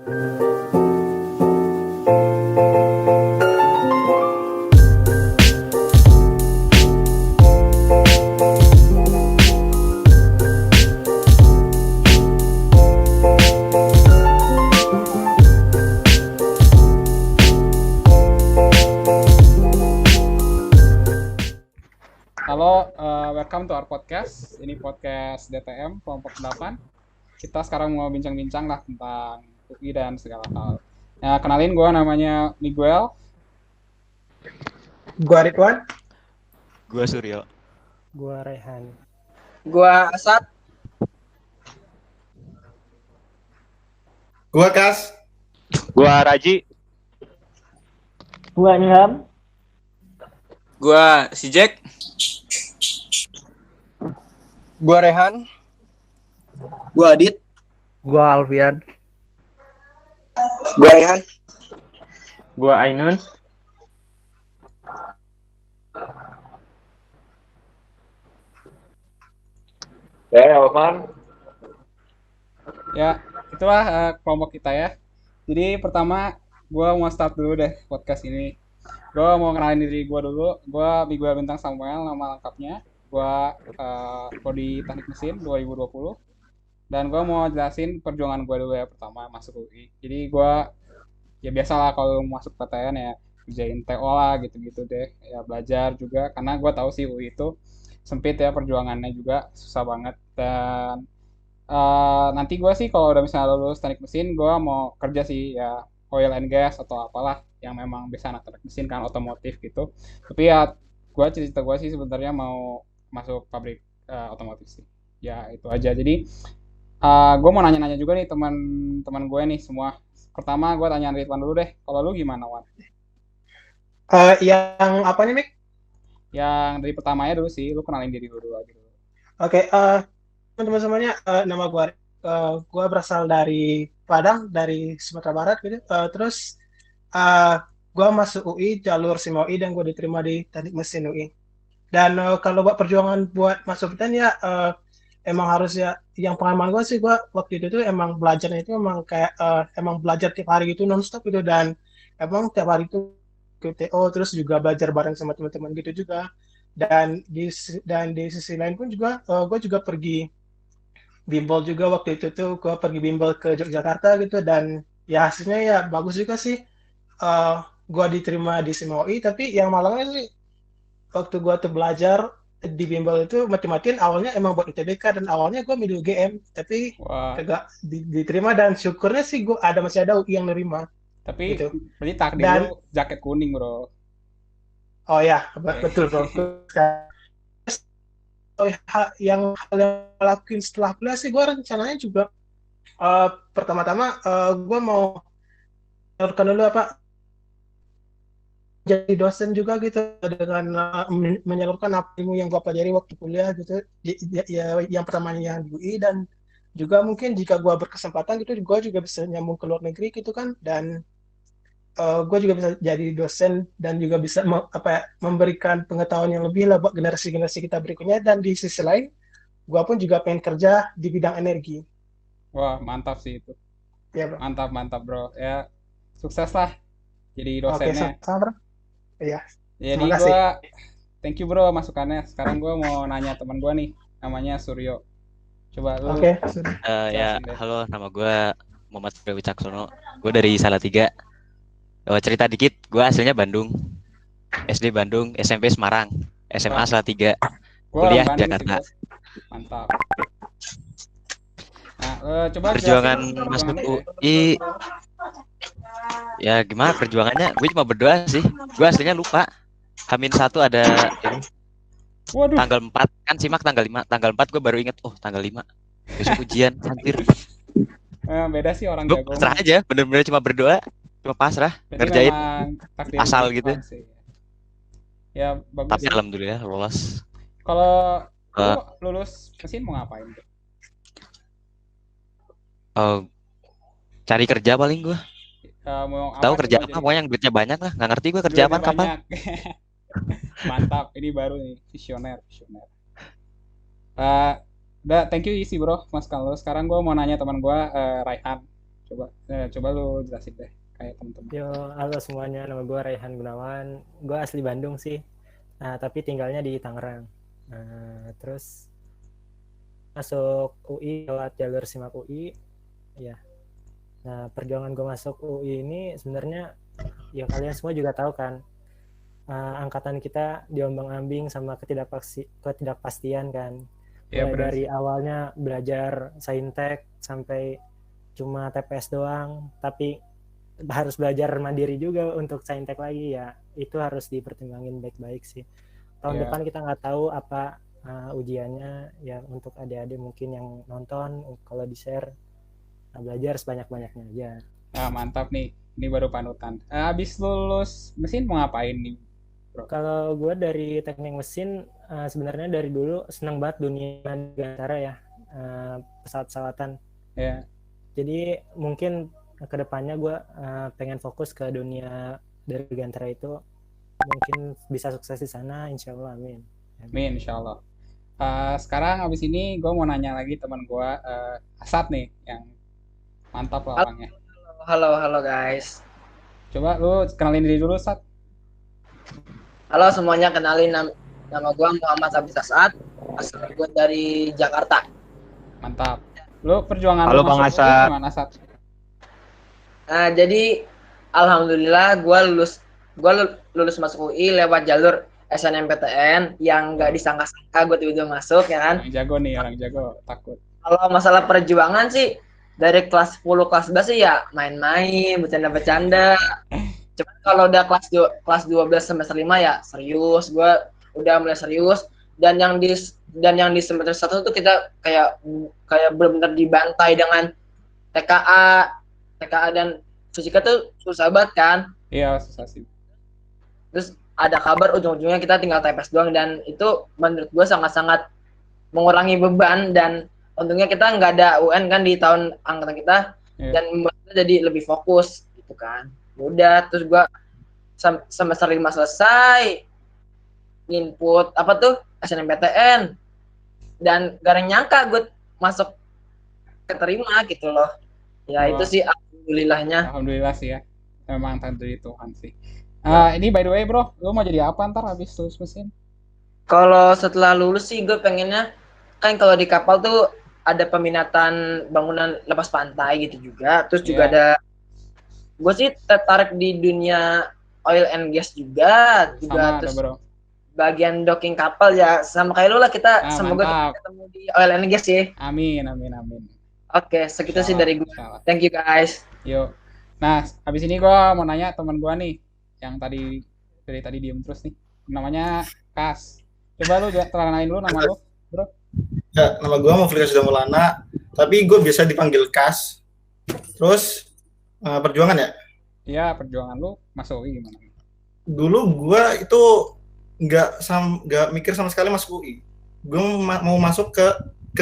Halo, welcome to our podcast. Ini podcast DTM kelompok 8. Kita sekarang mau bincang-bincang lah tentang UI dan segala hal. Nah, kenalin gue namanya Miguel. Gua Ridwan. Gua Suryo. Gua Rehan. Gua Asad. Gua Kas. Gua Raji. Gua Ilham. Gua si Jack. Gua Rehan. Gua Adit. Gua Alfian. Gua Rehan. Gua Ainun. Alvan. Ya, itulah kelompok kita ya. Jadi pertama, gue mau start dulu deh podcast ini. Gue mau kenalin diri gue dulu. Gue Miguel Bintang Samuel, nama lengkapnya. Gue prodi Teknik Mesin 2020. Dan gue mau jelasin perjuangan gue dulu ya pertama masuk UI. Jadi gue ya biasalah kalau masuk PTN ya kerjain TO lah gitu-gitu deh. Ya belajar juga karena gue tahu sih UI itu sempit ya, perjuangannya juga susah banget. Dan nanti gue sih kalau udah misalnya lulus teknik mesin, gue mau kerja sih ya oil and gas atau apalah yang memang bisa anak teknik mesin kan, otomotif gitu. Tapi ya gue cerita gue sih sebenarnya mau masuk pabrik otomotif sih. Ya itu aja. Jadi gue mau nanya-nanya juga nih teman-teman gue nih semua. Pertama gue tanya Ridwan dulu deh. Kalau lu gimana, Wan? Yang apa nih, Mik? Yang dari pertamanya dulu sih, lu kenalin diri dulu aja dulu. Oke, teman-teman semuanya, nama gua berasal dari Padang, dari Sumatera Barat gitu. Terus gua masuk UI jalur SIM UI dan gua diterima di Teknik Mesin UI. Dan kalau buat perjuangan buat masuk PTN ya emang harus ya, yang pengalaman gua sih, gua waktu itu tuh emang belajarnya itu emang kayak emang belajar tiap hari gitu nonstop gitu, dan emang tiap hari itu ke TO, terus juga belajar bareng sama teman-teman gitu juga. Dan di sisi lain pun juga gue juga pergi bimbel juga. Waktu itu tuh gue pergi bimbel ke Yogyakarta gitu, dan ya hasilnya ya bagus juga sih. Gue diterima di SIMOI, tapi yang malangnya sih waktu gue tuh belajar di bimbel itu mati-matian awalnya emang buat UTBK, dan awalnya gue milih UGM, tapi Wah, kagak diterima, dan syukurnya sih gue masih ada UI yang nerima tapi gitu. berarti takdir Dan lu jaket kuning, bro. oh ya, betul bro. Hal yang lakuin setelah kuliah sih, gue rencananya juga pertama-tama gue mau menyalurkan dulu jadi dosen juga gitu, dengan menyalurkan apa ilmu yang gue pelajari waktu kuliah gitu. Ya, yang pertamanya yang di UI, dan juga mungkin jika gue berkesempatan gitu, gue juga bisa nyambung ke luar negeri gitu kan, dan gue juga bisa jadi dosen dan juga bisa memberikan pengetahuan yang lebih lah buat generasi-generasi kita berikutnya. Dan di sisi lain, gue pun juga pengen kerja di bidang energi. Wah, mantap sih itu. Ya bro. Mantap bro. Ya, sukses lah jadi Oke, dosennya. sama bro. Iya. Jadi Terima kasih. thank you bro masukannya. Sekarang gue mau nanya teman gue nih, namanya Suryo. Coba lu Oke. Ya, jelasin deh. halo, nama gue Muhammad Suryo Wicaksono. Gue dari Salatiga. Cerita dikit, gue aslinya Bandung. SD Bandung, SMP Semarang, SMA Wah. Salatiga, Gua kuliah orang Bandung sih, Jakarta. bro. Mantap. Nah, coba Perjuangan jelasin masuk perjuangannya deh. UI, ya gimana perjuangannya? Gue cuma berdoa sih. Gue aslinya lupa. H-1 ada ini, Waduh, tanggal 4 kan simak tanggal 5. Tanggal 4 gue baru inget, oh tanggal 5 besok ujian, hampir. beda sih orang Gue jago. pasrah aja, bener-bener cuma berdoa, cuma pasrah, Berarti ngerjain memang takdir asal Tuhan gitu. sih. Ya, bagus Tapi sih. alhamdulillah lolos. Kalau Eh, lu lulus mesin mau ngapain tuh? Cari kerja paling gue. Mau Tahu apa kerja coba apa? jadi? Pokoknya yang duitnya banyak lah. Nggak ngerti gue kerja Duitnya apaan kapan. banyak. Mantap, ini baru nih, visioner. Udah, thank you isi bro, mas kalau sekarang gue mau nanya teman gue, Raihan. Coba lu jelasin deh kayak teman-teman. Yo, halo semuanya, nama gue Raihan Gunawan. Gue asli Bandung sih, tapi tinggalnya di Tangerang. Terus masuk UI lewat jalur SIMAK UI, ya. Nah, perjuangan gue masuk UI ini sebenarnya, ya kalian semua juga tahu kan, angkatan kita diombang-ambing sama ketidakpastian kan. Iya, Mulai benar. dari awalnya belajar saintek sampai cuma TPS doang, tapi harus belajar mandiri juga untuk saintek lagi ya. Itu harus dipertimbangin baik-baik sih. Tahun Iya. depan kita nggak tahu apa ujiannya ya. Untuk adik-adik mungkin yang nonton, kalau di-share, belajar sebanyak-banyaknya aja. Nah, mantap nih. Ini baru panutan. Abis lulus mesin mau ngapain nih? Kalau gue dari teknik mesin, sebenarnya dari dulu senang banget dunia dirgantara ya, pesawat-pesawatan. Ya. Jadi mungkin kedepannya gue pengen fokus ke dunia dirgantara itu, mungkin bisa sukses di sana, insya Allah, amin. Amin, insya Allah. Sekarang abis ini gue mau nanya lagi teman gue, Asad nih, yang mantap lah orangnya. Halo guys. Coba lu kenalin diri dulu, Asad. Halo semuanya, kenalin nama gue Muhammad Abis Asad. Asal gue dari Jakarta. Mantap. Lu perjuangan Halo, lu Bang masuk UI Asad. gimana, Asad? Nah, jadi alhamdulillah gue lulus masuk UI lewat jalur SNMPTN yang nggak disangka-sangka gue tiba-tiba masuk ya kan. Orang jago nih, orang jago. Takut. Kalau masalah perjuangan sih dari kelas 10 kelas 11 sih ya main-main, bercanda-bercanda. Cuman kalau udah kelas 12 semester 5 ya serius, gue udah mulai serius. Dan yang di semester 1 tuh kita kayak benar-benar dibantai dengan TKA dan fisika tuh susah banget kan. Iya, susah sih. Terus ada kabar ujung-ujungnya kita tinggal TPS doang, dan itu menurut gue sangat-sangat mengurangi beban. Dan untungnya kita nggak ada UN kan di tahun angkatan kita. Iya. Dan membuat kita jadi lebih fokus gitu kan. Udah, terus gue semester 5 selesai input apa tuh SNMPTN, dan gak ada yang nyangka gue masuk keterima gitu loh ya. Wah. Itu sih alhamdulillahnya. Alhamdulillah sih ya. Memang takdir Tuhan sih. Ini by the way bro, lu mau jadi apa ntar habis lulus mesin? Kalau setelah lulus sih gue pengennya, kan kalau di kapal tuh ada peminatan bangunan lepas pantai gitu juga. Terus juga Iya. ada, gue sih tertarik di dunia oil and gas juga. Sama ada Terus bro. bagian docking kapal ya, sama kayak lu lah kita. Semoga Mantap. kita ketemu di oil and gas ya. Amin. Oke, segitu sih Insyaallah, dari gue. insyaallah. Thank you guys. Yuk. Nah, habis ini gua mau nanya teman gua nih yang dari tadi diem terus nih. Namanya Kas. Coba lu kenalin dulu nama lu, bro. Ya, nama gue Muflikas Maulana, tapi gue biasa dipanggil Kas. Terus perjuangan ya. Iya, perjuangan lu masuk UI gimana? Dulu gue itu nggak mikir sama sekali masuk UI. Gue mau masuk ke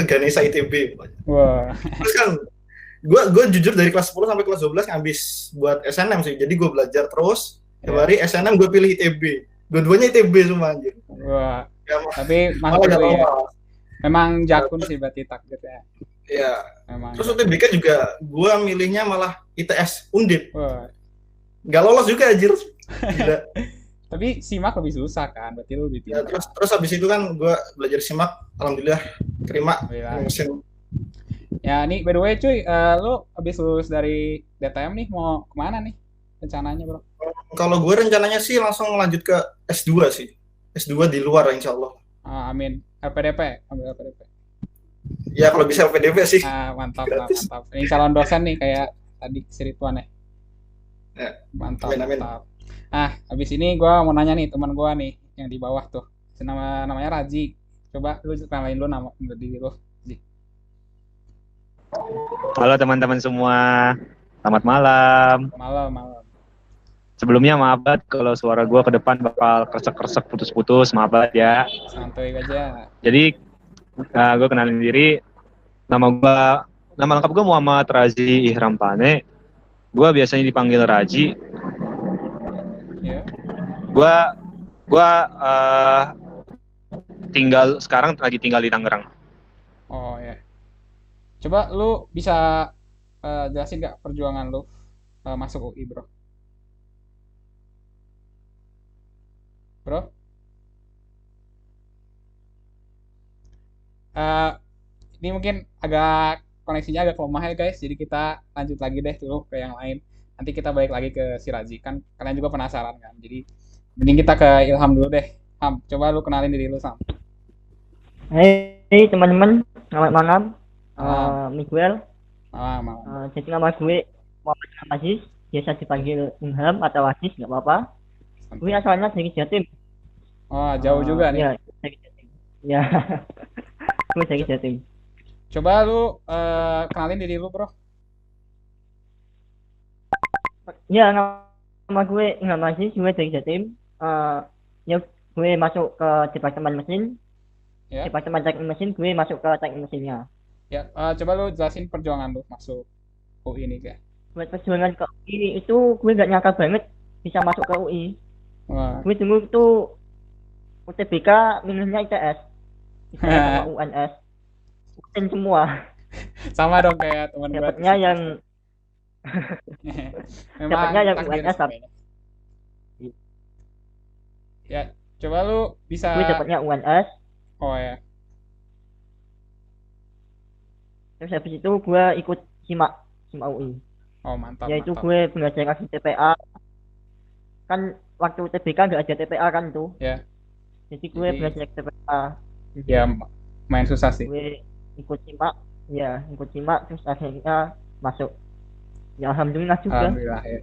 Ganesha ITB. Wah, Terus kan gue jujur dari kelas 10 sampai kelas 12 ngabis buat SNM sih. Jadi gue belajar terus. Tiap hari SNM gue pilih ITB. Dua-duanya ITB semua anjir. wah. Ya, Tapi masuk malah nggak UI ya. lolos. Memang jakun sih berarti takdirnya. Iya. Memang. Terus UTBK juga gue milihnya malah ITS Undip. Wah. Nggak lolos juga anjir. Gila. Tapi simak lebih susah kan, berarti lu lebih Ya, pintar. terus habis itu kan gue belajar simak, alhamdulillah terima Alhamdulillah. mesin. Ya, nih by the way cuy, lu habis lulus dari DTM nih mau kemana nih rencananya bro? Kalau gue rencananya sih langsung lanjut ke S2 sih, S2 di luar insya Allah. Amin. LPDP, ambil LPDP. Ya kalau bisa PDP sih. Mantap. Gratis. Ini calon dosen nih kayak tadi si Ridwan ya. Ya. Mantap, Amin. mantap. Habis ini gua mau nanya nih teman gua nih yang di bawah tuh. Namanya Raji. Coba lu kenalin lu nama diri lu. Ji. Halo teman-teman semua, selamat malam. Malam. Sebelumnya maaf banget kalau suara gue ke depan bakal kresek-kresek putus-putus, maaf banget ya. Santuy aja. Jadi gue kenalin diri, nama lengkap gue Muhammad Razi Ihram Pane. Gue biasanya dipanggil Raji. Ya. Gue sekarang lagi tinggal di Tangerang. Oh ya. Coba lu bisa jelasin nggak perjuangan lu masuk UI, bro? Bro? Eh, ini mungkin agak koneksinya agak lemah ya guys, jadi kita lanjut lagi deh dulu ke yang lain. Nanti kita balik lagi ke si Razi, kan kalian juga penasaran kan. Jadi mending kita ke Ilham dulu deh. Ham, coba lu kenalin diri lu, Sam. Hai teman-teman, selamat malam. Malam, Miguel. malam, malam. Jadi nama gue Muhammad Aziz, biasa dipanggil Ilham atau Aziz, nggak apa-apa. Gue asalnya dari Jatim. Oh, jauh juga nih. Ya, dari Jatim. Ya, gue dari Jatim. Coba lu kenalin diri lu, bro. Ya, nama gue Ilham Aziz, gue dari Jatim. Ya, gue masuk ke departemen mesin. Ya. Departemen teknik mesin, gue masuk ke teknik mesinnya. Ya, coba lu jelasin perjuangan lu masuk UI ini, ya. Buat perjuangan ke UI itu gue nggak nyangka banget bisa masuk ke UI. Wah, Gue dulu tuh UTBK milihnya ITS sama UNS. UTN semua. sama dong kayak teman gue. Dapatnya yang Memang dapatnya yang takdir UNS. sebenarnya. Ya, coba lu bisa. Gue dapatnya UNS. Oh ya, Terus habis itu gue ikut SIMAK UI. oh mantap, Yaitu mantap. gue belajar lagi TPA. Kan waktu UTBK nggak ada TPA kan tuh. Ya, Jadi gue Jadi- belajar TPA. ya main susah sih. Gue ikut SIMAK. Ya, ikut SIMAK terus akhirnya masuk. Ya alhamdulillah juga. Alhamdulillah ya.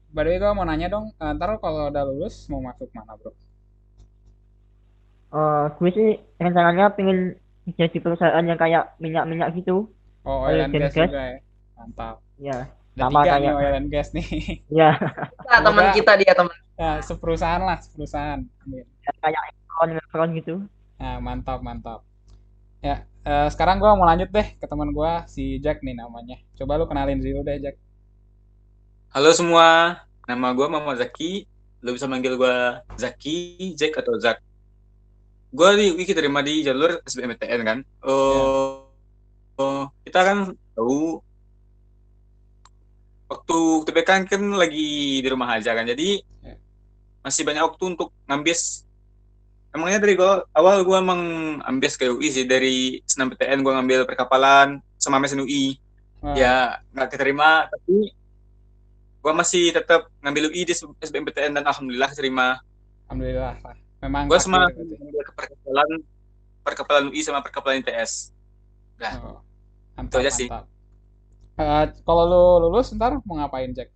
By the way, gue mau nanya dong, ntar kalau udah lulus mau masuk mana, bro? Gue sih rencananya pengen kerja di perusahaan yang kayak minyak-minyak gitu. Oh, Oil oil and and gas gas. juga ya. Mantap. Ya, Ada sama 3 nih kayak- oil and gas nih. ya Nah, teman Semoga- kita dia teman. Ya, seperusahaan lah, seperusahaan. Amin. kayak Chevron gitu. Nah, mantap, mantap. Ya, sekarang gue mau lanjut deh ke teman gue, si Jack nih namanya. Coba lu kenalin diri lu deh, Jack. Halo semua, nama gue Muhammad Zaki. Lo bisa manggil gue Zaki, Jack, atau Zak. Gue di UI keterima di jalur SBMPTN kan. Kita kan tahu waktu UTBK kan lagi di rumah aja kan. Jadi Ya. masih banyak waktu untuk ngambis. Emangnya dari awal gue emang ambis ke UI sih. Dari SNMPTN gue ngambil perkapalan sama mesin UI. Wah, Ya nggak keterima, tapi gue masih tetap ngambil UI di SBMPTN dan alhamdulillah keterima. alhamdulillah lah. Memang Gue takdir sama berarti. ngambil ke perkapalan UI sama perkapalan ITS. Oh, mantap, aja sih. mantap. Kalau lu lulus ntar mau ngapain, Jack?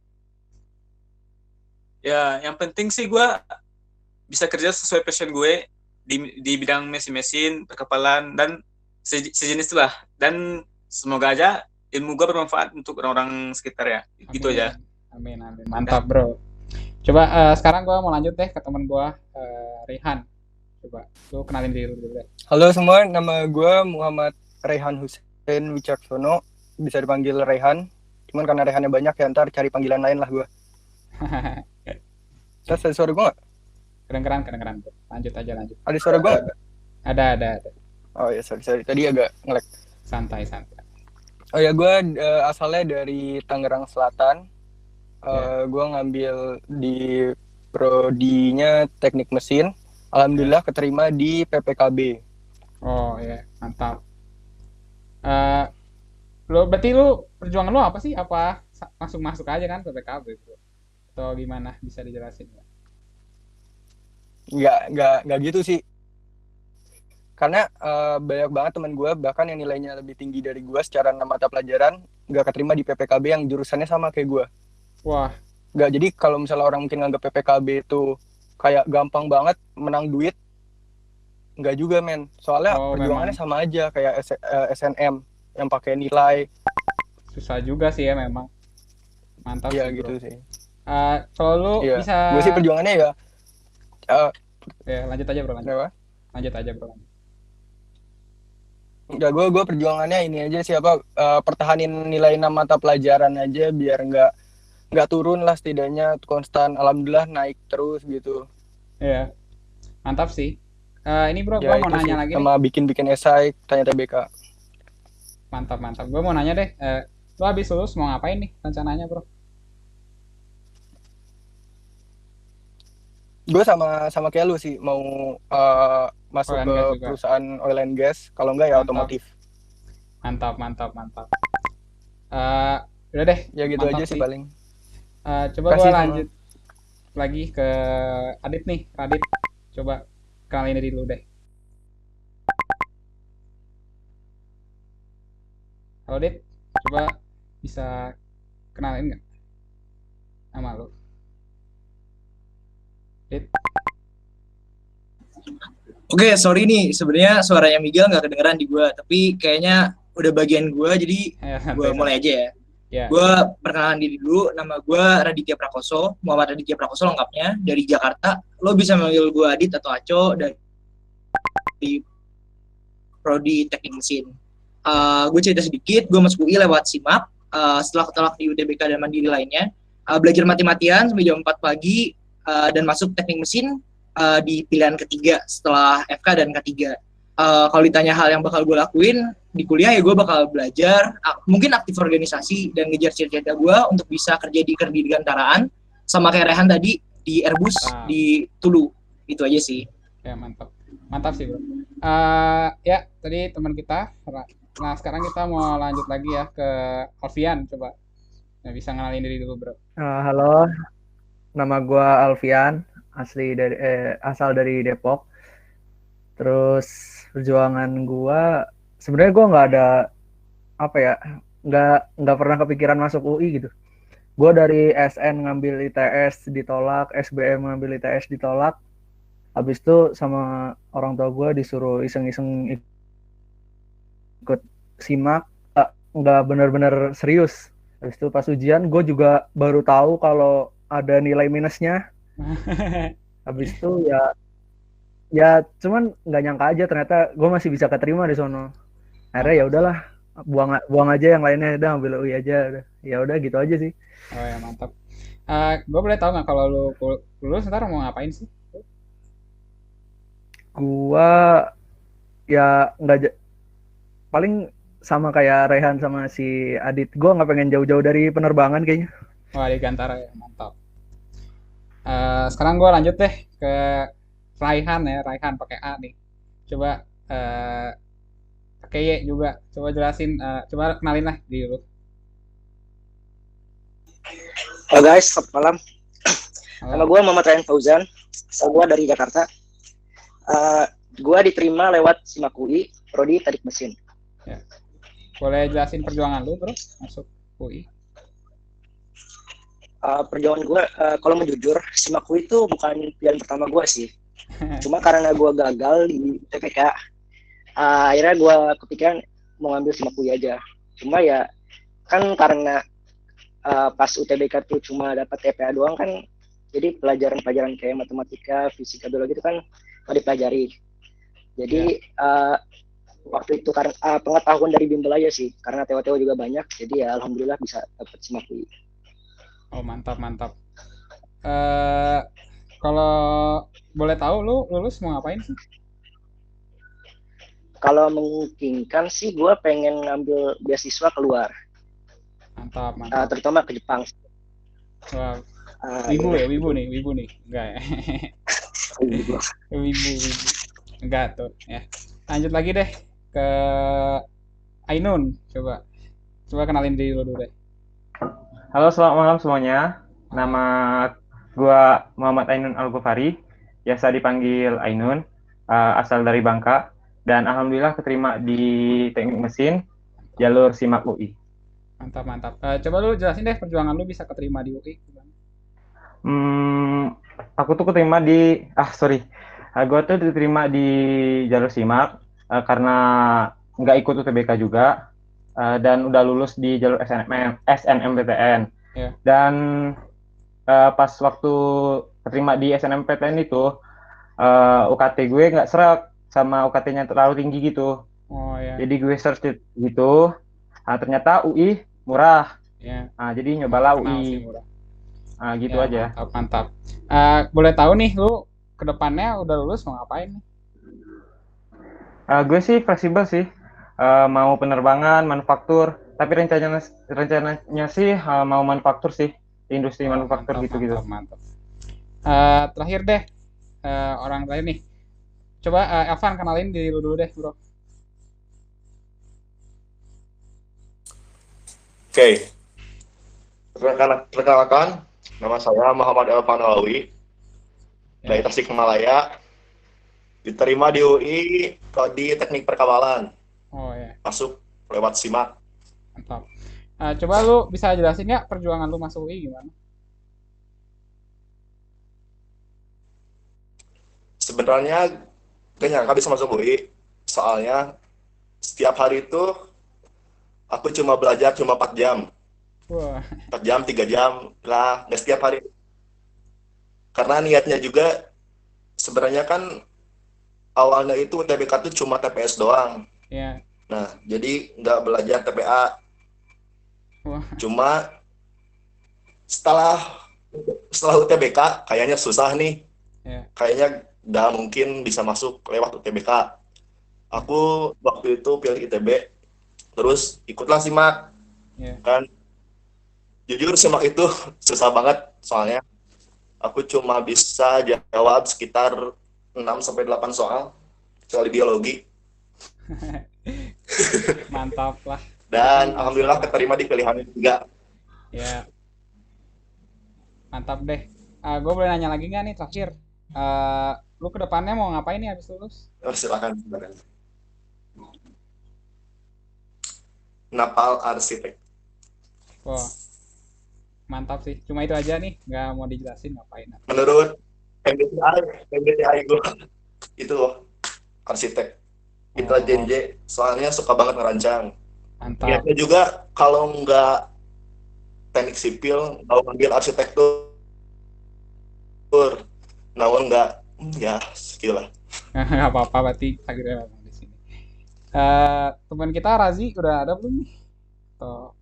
Ya yang penting sih gue bisa kerja sesuai passion gue di bidang mesin-mesin, perkapalan dan sejenis itulah. Dan semoga aja ilmu gue bermanfaat untuk orang-orang sekitar ya. Gitu Amin. aja. Amin, amin. Mantap, bro. Coba sekarang gue mau lanjut deh ke teman gue, Rehan. Coba lu kenalin diri lu dulu deh. Halo semua, nama gue Muhammad Rehan Hussein Wicaksono, bisa dipanggil Rehan. Cuman karena Rehannya banyak ya, ntar cari panggilan lain lah gue. Terus ada suara gue nggak? Keren-keren, bro. Lanjut aja, lanjut. Ada suara gue nggak? Ada. Oh ya, sorry. Tadi agak nge-lag. Santai. Oh ya, gue asalnya dari Tangerang Selatan. Gue ngambil di prodinya teknik mesin. Alhamdulillah keterima di PPKB. Oh ya, mantap. Berarti lu perjuangan lu apa sih? Apa masuk aja kan PPKB, bro? Atau gimana? Bisa dijelasin nggak? Nggak gitu sih. Karena banyak banget teman gue bahkan yang nilainya lebih tinggi dari gue secara 6 mata pelajaran nggak keterima di PPKB yang jurusannya sama kayak gue. Wah, Nggak, jadi kalau misalnya orang mungkin nganggap PPKB itu kayak gampang banget menang duit, nggak juga men. Soalnya Oh, perjuangannya memang. sama aja kayak SNM yang pakai nilai. susah juga sih ya memang. Mantap Iya sih, bro. gitu sih. Kalau lu Iya. bisa, Gue sih perjuangannya ya. ya lanjut aja, bro. Kenapa? Lanjut aja, bro. Enggak, gue perjuangannya ini aja sih pertahanin nilai 6 mata pelajaran aja biar nggak turun lah, setidaknya konstan. Alhamdulillah naik terus gitu. Iya, mantap sih. Ini bro, Ya gua mau itu nanya sih, lagi nih. sama bikin esai tanya TBK. Mantap, mantap. Gue mau nanya deh, lu habis lulus mau ngapain nih rencananya, bro? Gue sama kayak lu sih mau masuk Oil and ke gas juga. perusahaan oil and gas, kalau enggak ya Mantap. otomotif. Mantap, mantap, mantap. Udah deh, Ya gitu mantap aja sih paling. Coba Kasih gue sama. lanjut lagi ke Adit nih. Radit, coba kenalin diri dulu deh. Halo Dit, coba bisa kenalin nggak nama lu? Dit, Oke, sorry nih, sebenarnya suaranya Miguel nggak kedengeran di gua, tapi kayaknya udah bagian gua, jadi ya, gua santai, mulai santai. aja ya. Ya, Gua perkenalan diri dulu, nama gua Raditya Prakoso, Muhammad Raditya Prakoso lengkapnya, dari Jakarta. Lo bisa manggil gua Adit atau Aco, dari Prodi Teknik Mesin. Gue cerita sedikit, gue masuk UI lewat SIMAK, setelah ketolak di UTBK dan mandiri lainnya, belajar mati-matian sampai jam 4 pagi, dan masuk teknik mesin di pilihan ketiga setelah FK dan K3. Kalau ditanya hal yang bakal gue lakuin di kuliah, ya gue bakal belajar, mungkin aktif organisasi dan ngejar cita-cita gue untuk bisa kerja di kedirgantaraan, sama kayak Rehan tadi di Airbus di Tulu. Itu aja sih. ya mantap. Mantap sih, bro. Ya, tadi teman kita. Nah, sekarang kita mau lanjut lagi ya ke Alfian, coba. Nah, bisa kenalin diri dulu, bro. Halo, nama gue Alfian, asal dari Depok. Terus perjuangan gue, sebenarnya gue nggak ada nggak pernah kepikiran masuk UI gitu. Gue dari SN ngambil ITS ditolak, SBM ngambil ITS ditolak. Habis itu sama orang tua gue disuruh iseng-iseng ikut SIMAK, nggak benar-benar serius. Habis itu pas ujian gue juga baru tahu kalau ada nilai minusnya. Habis itu ya cuman nggak nyangka aja ternyata gue masih bisa keterima di sono. Akhirnya ya udahlah, buang aja yang lainnya, udah ambil UI aja. Ya udah gitu aja sih. Oh ya, mantap. Gue boleh tahu nggak kalau lu lulus ntar mau ngapain sih? Gua ya paling sama kayak Rehan sama si Adit. Gua nggak pengen jauh-jauh dari penerbangan kayaknya. Wah, di Gantara ya, mantap. Sekarang gue lanjut deh ke Raihan ya, Raihan pakai A nih. Coba pakai Y juga. Coba jelasin, coba kenalin lah diri lu. Halo guys, selamat malam. Nama gue Muhammad Ryan Fauzan, asal gue dari Jakarta. Gue diterima lewat SIMAK UI, Prodi Teknik Mesin. Ya. Boleh jelasin perjuangan lu, bro, masuk UI? Perjuangan gue, kalau mau jujur, SIMAK UI itu bukan pilihan pertama gue sih. Cuma karena gue gagal di TPK, akhirnya gue kepikiran mau ngambil SIMAK UI aja. Cuma ya, kan karena pas UTBK tuh cuma dapat TPA doang kan, jadi pelajaran-pelajaran kayak matematika, fisika, biologi itu kan nggak dipelajari. Jadi waktu itu karena pengetahuan dari bimbel aja sih, karena TO-TO juga banyak, jadi ya alhamdulillah bisa dapat SIMAK UI. Oh, mantap, mantap. Kalau boleh tahu lu lulus mau ngapain sih? Kalau memungkinkan sih gue pengen ngambil beasiswa keluar. Mantap, mantap. Terutama ke Jepang. Wah, wibu nih. Enggak ya? wibu. Enggak tuh ya. Lanjut lagi deh ke Ainun, coba kenalin diri lu dulu deh. Halo, selamat malam semuanya. Nama gua Muhammad Ainun Al-Ghufari, biasa dipanggil Ainun, asal dari Bangka, dan alhamdulillah keterima di Teknik Mesin jalur SIMAK UI. Mantap. Coba lu jelasin deh perjuangan lu bisa keterima di UI. Aku tuh keterima gue tuh diterima di jalur SIMAK karena nggak ikut UTBK juga, dan udah lulus di jalur SNMPTN. Yeah. Dan pas waktu keterima di SNMPTN itu UKT gue nggak serak sama UKT-nya terlalu tinggi gitu. Oh, yeah. Jadi gue search gitu, ternyata UI murah. Yeah. Jadi nyobalah UI. Gitu ya, aja. Mantap. Boleh tahu nih lu kedepannya udah lulus mau ngapain nih? Gue sih fleksibel sih. mau penerbangan, manufaktur, tapi rencananya sih mau manufaktur sih, industri manufaktur gitu-gitu. Mantap. Terakhir deh, orang terakhir nih. Coba Elvan kenalin diri lu dulu deh, bro. Oke. Perkenalkan, nama saya Muhammad Elvan Alawi dari Tasikmalaya. Diterima di UI Prodi Teknik Perkapalan. Oh ya. Masuk lewat SIMAK. Mantap. Coba lu bisa jelasin nggak perjuangan lu masuk UI gimana? Sebenarnya gak nyangka bisa masuk UI, soalnya setiap hari itu aku cuma belajar cuma 4 jam. Wah. 4 jam, 3 jam lah, gak setiap hari. Karena niatnya juga sebenarnya kan awalnya itu UTBK itu cuma TPS doang. Iya. Nah, jadi nggak belajar TPA. Wah. Cuma setelah UTBK kayaknya susah nih. Iya. Kayaknya nggak mungkin bisa masuk lewat UTBK. Aku waktu itu pilih ITB, terus ikutlah SIMAK. Iya. Kan jujur SIMAK itu susah banget, soalnya aku cuma bisa jawab sekitar 6-8 soal, kecuali biologi. Mantap lah. Dan alhamdulillah keterima di pilihan 3. Ya. Mantap deh. Gue boleh nanya lagi nggak nih terakhir? Lu ke depannya mau ngapain nih habis lulus? Oh, silakan. Napal arsitek. Wah. Mantap sih. Cuma itu aja nih, nggak mau dijelasin ngapain. Menurut MBTI gue itu loh, arsitek. Intelijen J, soalnya suka banget ngerancang. Mantap. Biasanya juga kalau nggak teknik sipil, mau ngambil arsitektur. Namun nggak, ya segitu lah. Nggak apa-apa, berarti akhirnya di sini. Teman kita Razi udah ada belum nih? Tuh.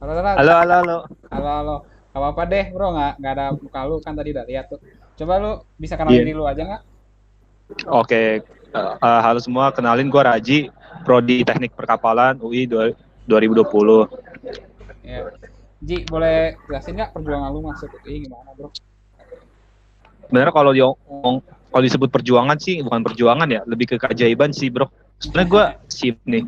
Halo, Raz. Halo. Gak apa-apa deh, bro. Nggak ada muka lu kan tadi udah lihat tuh. Coba lu bisa kenalin diri lu aja nggak? Oke. Halo semua, kenalin gue Raji, Prodi Teknik Perkapalan UI 2020. Ya. Ji, boleh jelasin nggak perjuangan lu masuk UI gimana, bro? Sebenarnya kalau disebut perjuangan sih bukan perjuangan ya, lebih ke keajaiban sih, bro. Sebenarnya gue sip nih.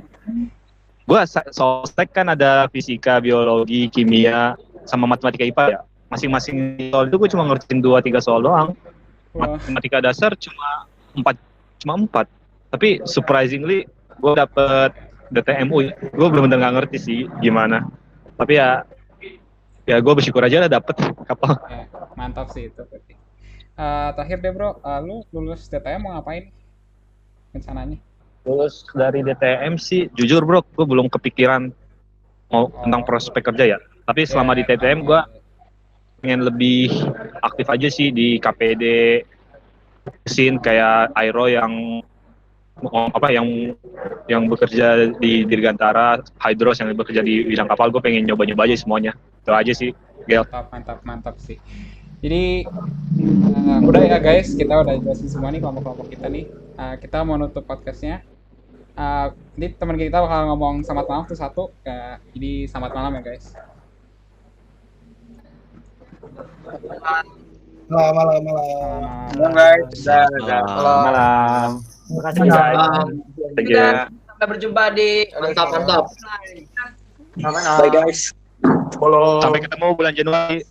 Gue sostek kan ada fisika, biologi, kimia, sama matematika IPA ya. Masing-masing soal itu gue cuma ngertiin 2-3 soal doang. Matematika dasar cuma 4. Tapi surprisingly gue dapet DTMU. Gue bener-bener nggak ngerti sih gimana. Tapi ya gue bersyukur aja lah dapet kapal. Ya, mantap sih itu berarti. Terakhir deh bro, lu lulus DTM mau ngapain rencananya? Lulus dari DTM sih, jujur bro, gue belum kepikiran mau tentang prospek kerja ya. Tapi selama di DTM gue pengen lebih aktif aja sih di KPD, scene kayak Aero yang bekerja di Dirgantara, Hydros yang bekerja di bidang kapal. Gue pengen nyoba-nyoba aja semuanya. Itu aja sih, Gel. Mantap sih. Jadi udah ya guys, kita udah jelasin semua nih kelompok-kelompok kita nih. Kita mau nutup podcastnya. Jadi teman kita bakal ngomong selamat malam tuh satu. Jadi selamat malam ya guys. Malam. Malam guys. Malam. Terima kasih guys. Thank you. Sampai berjumpa di mantap. Bye guys. Follow. Sampai ketemu bulan Januari.